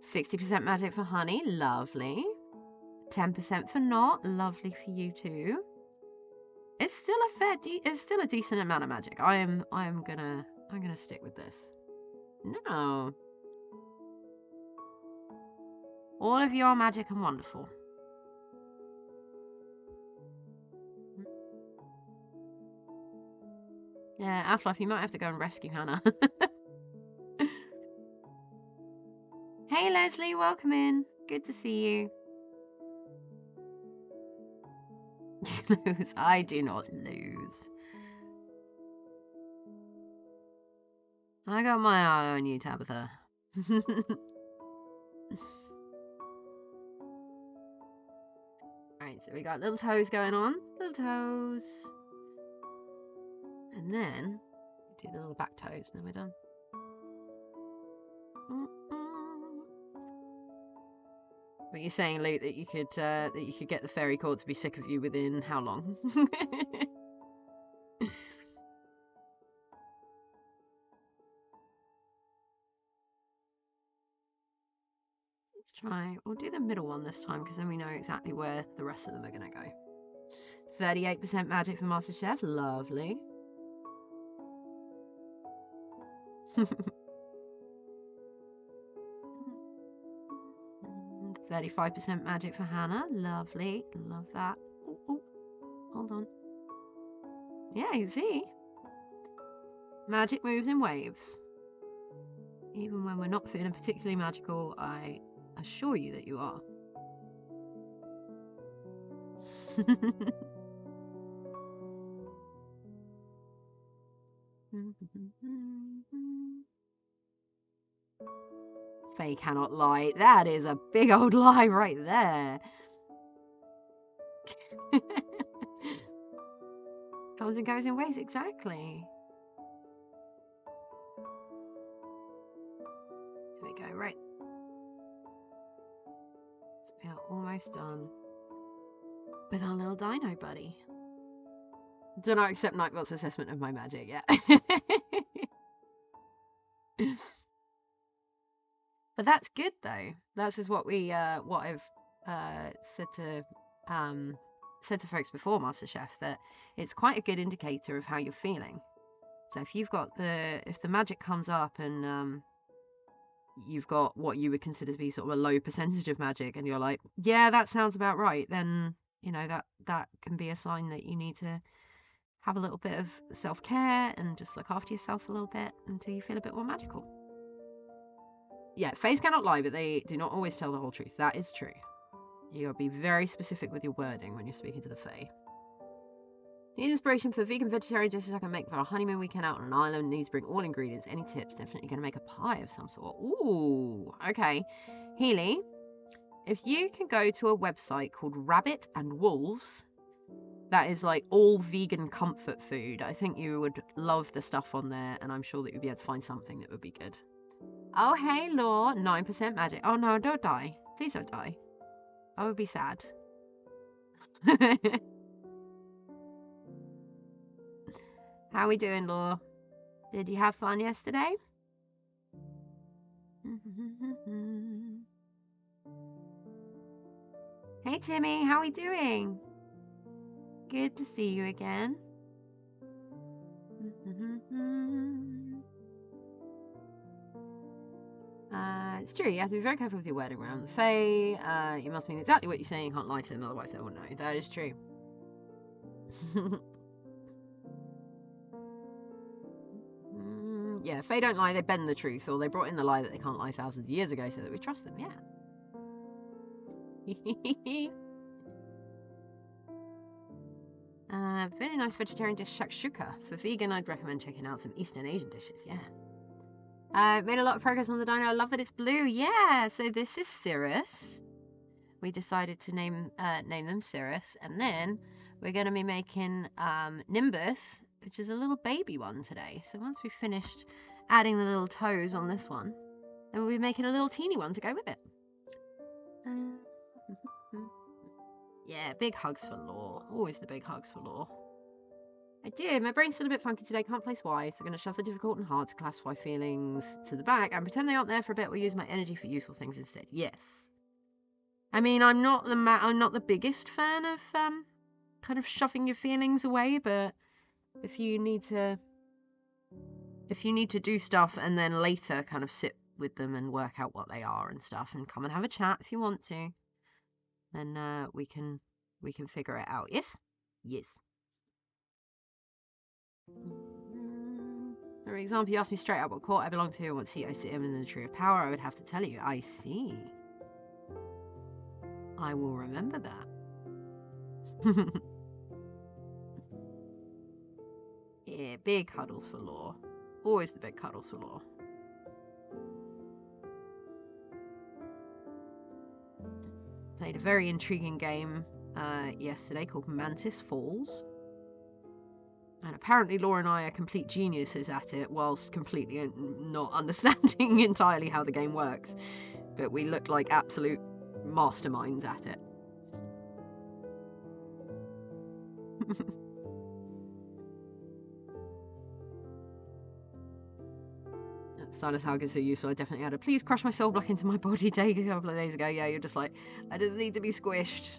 60% magic for honey, lovely. 10% for not, lovely for you too. It's still it's still a decent amount of magic. I'm gonna stick with this. No. All of you are magic and wonderful. Yeah, Afluff, you might have to go and rescue Hannah. Hey Leslie, welcome in. Good to see you. You lose. I do not lose. I got my eye on you, Tabitha. Alright, so we got little toes going on. Little toes. And then do the little back toes, and then we're done. But you're saying, Luke, that you could get the fairy court to be sick of you within how long? Let's try. We'll do the middle one this time because then we know exactly where the rest of them are going to go. 38% magic for MasterChef. Lovely. 35% magic for Hannah. Lovely. Love that. Ooh. Hold on. Yeah, you see. Magic moves in waves. Even when we're not feeling particularly magical, I assure you that you are. Faye cannot lie. That is a big old lie right there. Comes and goes in waves, exactly. Here we go, right. So we are almost done with our little dino buddy. Do not accept Nightbot's assessment of my magic yet. But that's good though. That's just what we what I've said to folks before MasterChef, that it's quite a good indicator of how you're feeling. So if you've got if the magic comes up and you've got what you would consider to be sort of a low percentage of magic, and you're like, yeah, that sounds about right, then you know that can be a sign that you need to have a little bit of self-care and just look after yourself a little bit until you feel a bit more magical. Yeah, fays cannot lie, but they do not always tell the whole truth. That is true. You gotta be very specific with your wording when you're speaking to the fae. Need inspiration for vegan vegetarian dishes I can make for a honeymoon weekend out on an island. Needs to bring all ingredients. Any tips? Definitely gonna make a pie of some sort. Ooh, okay. Healy, if you can go to a website called Rabbit and Wolves, that is like all vegan comfort food. I think you would love the stuff on there, and I'm sure that you'd be able to find something that would be good. Oh, hey, Law. 9% magic. Oh, no, don't die. Please don't die. I would be sad. How we doing, Law? Did you have fun yesterday? Hey, Timmy. How we doing? Good to see you again. It's true, you have to be very careful with your wording around the fae. You must mean exactly what you're saying, you can't lie to them, otherwise they won't know. That is true. Yeah, fae don't lie, they bend the truth, or they brought in the lie that they can't lie thousands of years ago so that we trust them, yeah. Very nice vegetarian dish, shakshuka. For vegan, I'd recommend checking out some Eastern Asian dishes, yeah. Made a lot of progress on the dino. I love that it's blue. Yeah, so this is Cirrus. We decided to name them Cirrus, and then we're going to be making Nimbus, which is a little baby one today. So once we've finished adding the little toes on this one, then we'll be making a little teeny one to go with it. Yeah, big hugs for Law. Always the big hugs for Law. I did. My brain's still a bit funky today. Can't place why. So I'm going to shove the difficult and hard to classify feelings to the back and pretend they aren't there for a bit. We'll use my energy for useful things instead. Yes. I mean, I'm not the biggest fan of kind of shoving your feelings away, but if you need to do stuff and then later kind of sit with them and work out what they are and stuff and come and have a chat if you want to, then we can figure it out. Yes? Yes. For example, you asked me straight out what court I belong to and what seat I sit in the Tree of Power, I would have to tell you. I see. I will remember that. Yeah, big cuddles for Law. Always the big cuddles for Law. Played a very intriguing game yesterday called Mantis Falls. And apparently Laura and I are complete geniuses at it, whilst completely not understanding entirely how the game works. But we look like absolute masterminds at it. Silas Hug is so useful. I definitely had a please crush my soul block into my body day a couple of days ago. Yeah, you're just like, I just need to be squished.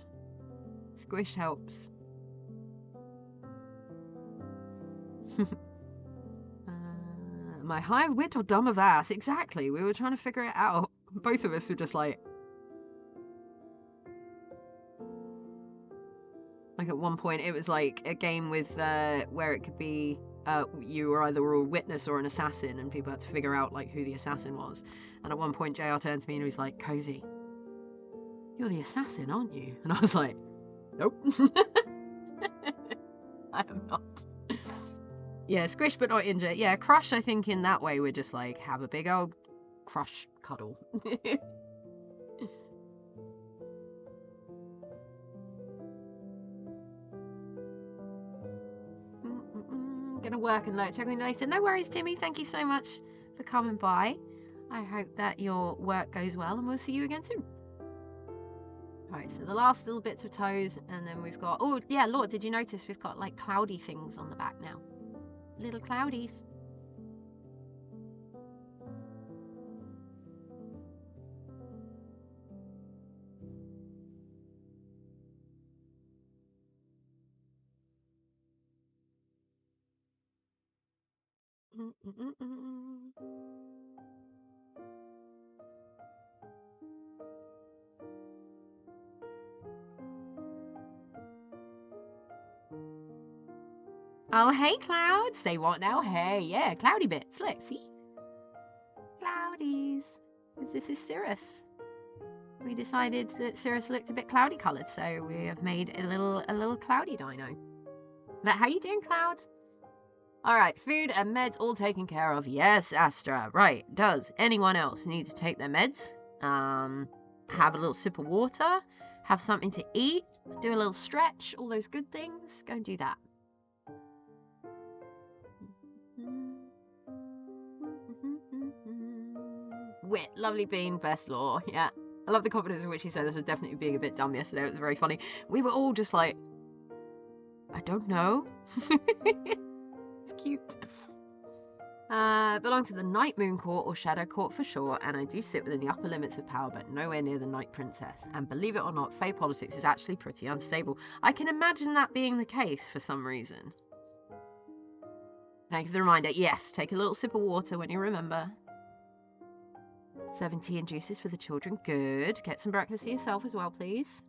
Squish helps. My high of wit or dumb of ass? Exactly. We were trying to figure it out. Both of us were just like at one point it was like a game with where it could be you were either a witness or an assassin, and people had to figure out like who the assassin was. And at one point JR turned to me and he was like, Cozy, you're the assassin, aren't you? And I was like, nope. I am not. Yeah, squish but not injure. Yeah, crush, I think in that way we're just like, have a big old crush cuddle. Gonna work and check in later. No worries, Timmy. Thank you so much for coming by. I hope that your work goes well and we'll see you again soon. Alright, so the last little bits of toes, and then we've got, oh yeah, Lord, did you notice we've got like cloudy things on the back now? Little cloudies. Oh, hey, clouds. They want now. Hey, yeah, cloudy bits. Look, see? Cloudies. This is Cirrus. We decided that Cirrus looked a bit cloudy coloured, so we have made a little cloudy dino. But how you doing, clouds? All right, food and meds all taken care of. Yes, Astra. Right. Does anyone else need to take their meds? Have a little sip of water, have something to eat, do a little stretch, all those good things. Go and do that. Wit, lovely bean, best Law. Yeah. I love the confidence in which he said this was definitely being a bit dumb yesterday. It was very funny. We were all just like, I don't know. It's cute. Belong to the Night Moon Court or Shadow Court for sure, and I do sit within the upper limits of power, but nowhere near the Night Princess. And believe it or not, Fae politics is actually pretty unstable. I can imagine that being the case for some reason. Thank you for the reminder. Yes, take a little sip of water when you remember. 7 tea and juices for the children. Good. Get some breakfast for yourself as well, please.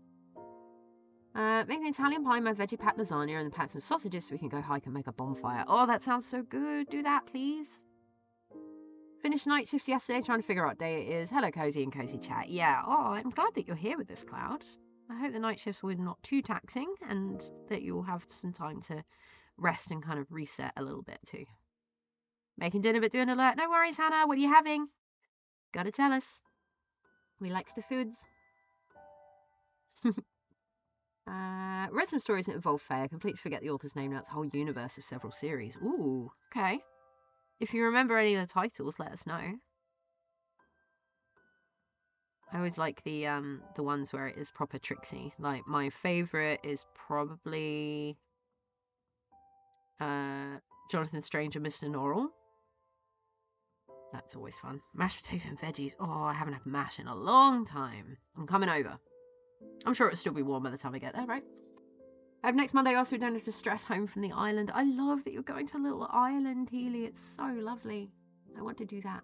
Make an Italian pie, my veggie packed lasagna, and pack some sausages so we can go hike and make a bonfire. Oh, that sounds so good. Do that, please. Finished night shifts yesterday, trying to figure out what day it is. Hello, Cozy and Cozy Chat. Yeah, oh, I'm glad that you're here with this, Cloud. I hope the night shifts were not too taxing and that you'll have some time to rest and kind of reset a little bit too. Making dinner but doing alert. No worries, Hannah. What are you having? Gotta tell us. We likes the foods. Read some stories that involve Fae. I completely forget the author's name now. It's a whole universe of several series. Ooh, okay. If you remember any of the titles, let us know. I always like the ones where it is proper tricksy. Like my favorite is probably Jonathan Strange and Mr. Norrell. That's always fun. Mashed potato and veggies. Oh, I haven't had mash in a long time. I'm coming over. I'm sure it'll still be warm by the time I get there, right? I have next Monday off so we don't have to stress home from the island. I love that you're going to a little island, Healy. It's so lovely. I want to do that.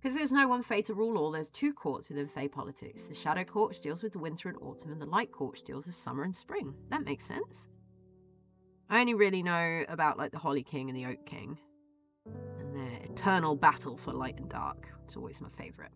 Because there's no one Fae to rule all, there's two courts within Fae politics. The Shadow Court, which deals with the winter and autumn, and the Light Court, which deals with summer and spring. That makes sense. I only really know about like the Holly King and the Oak King and their eternal battle for light and dark. It's always my favourite.